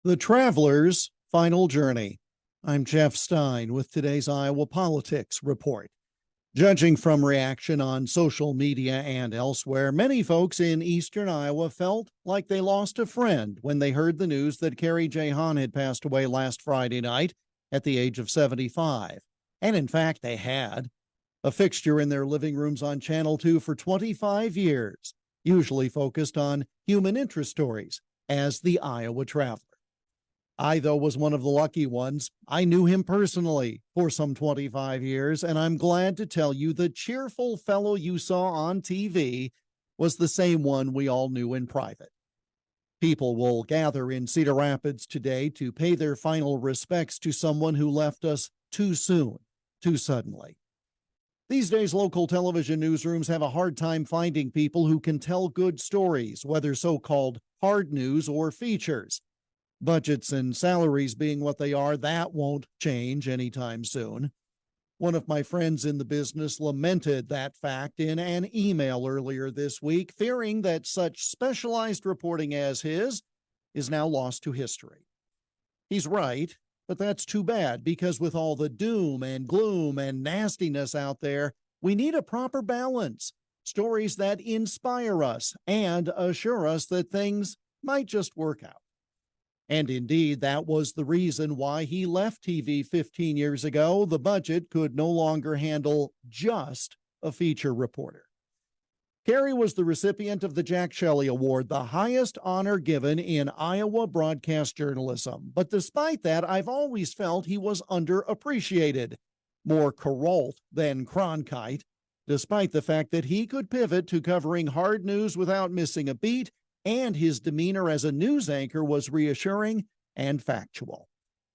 The Traveler's Final Journey. I'm Jeff Stein with today's Iowa Politics Report. Judging from reaction on social media and elsewhere, many folks in eastern Iowa felt like they lost a friend when they heard the news that Carrie J. Hahn had passed away last Friday night at the age of 75. And in fact, they had. A fixture in their living rooms on Channel 2 for 25 years, usually focused on human interest stories as the Iowa Traveler. I, though, was one of the lucky ones. I knew him personally for some 25 years, and I'm glad to tell you the cheerful fellow you saw on TV was the same one we all knew in private. People will gather in Cedar Rapids today to pay their final respects to someone who left us too soon, too suddenly. These days, local television newsrooms have a hard time finding people who can tell good stories, whether so-called hard news or features. Budgets and salaries being what they are, that won't change anytime soon. One of my friends in the business lamented that fact in an email earlier this week, fearing that such specialized reporting as his is now lost to history. He's right, but that's too bad, because with all the doom and gloom and nastiness out there, we need a proper balance. Stories that inspire us and assure us that things might just work out. And indeed, that was the reason why he left TV 15 years ago. The budget could no longer handle just a feature reporter. Carrie was the recipient of the Jack Shelley Award, the highest honor given in Iowa broadcast journalism. But despite that, I've always felt he was underappreciated, more Kuralt than Cronkite, despite the fact that he could pivot to covering hard news without missing a beat, and his demeanor as a news anchor was reassuring and factual.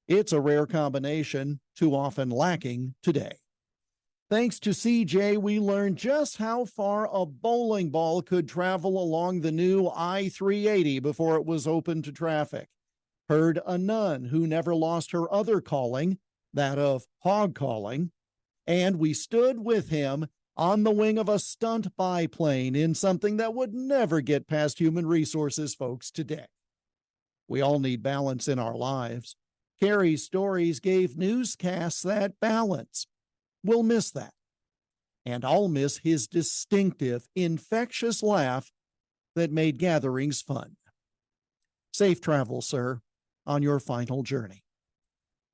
It's a rare combination, too often lacking today. Thanks to CJ, we learned just how far a bowling ball could travel along the new I-380 before it was open to traffic. Heard a nun who never lost her other calling, that of hog calling, and we stood with him on the wing of a stunt biplane in something that would never get past human resources folks today. We all need balance in our lives. Carrie's stories gave newscasts that balance. We'll miss that. And I'll miss his distinctive, infectious laugh that made gatherings fun. Safe travel, sir, on your final journey.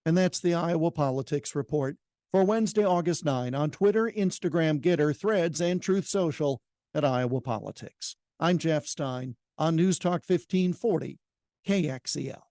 And that's the Iowa Politics Report for Wednesday, August 9, on Twitter, Instagram, Getter, Threads, and Truth Social at Iowa Politics. I'm Jeff Stein on News Talk 1540, KXEL.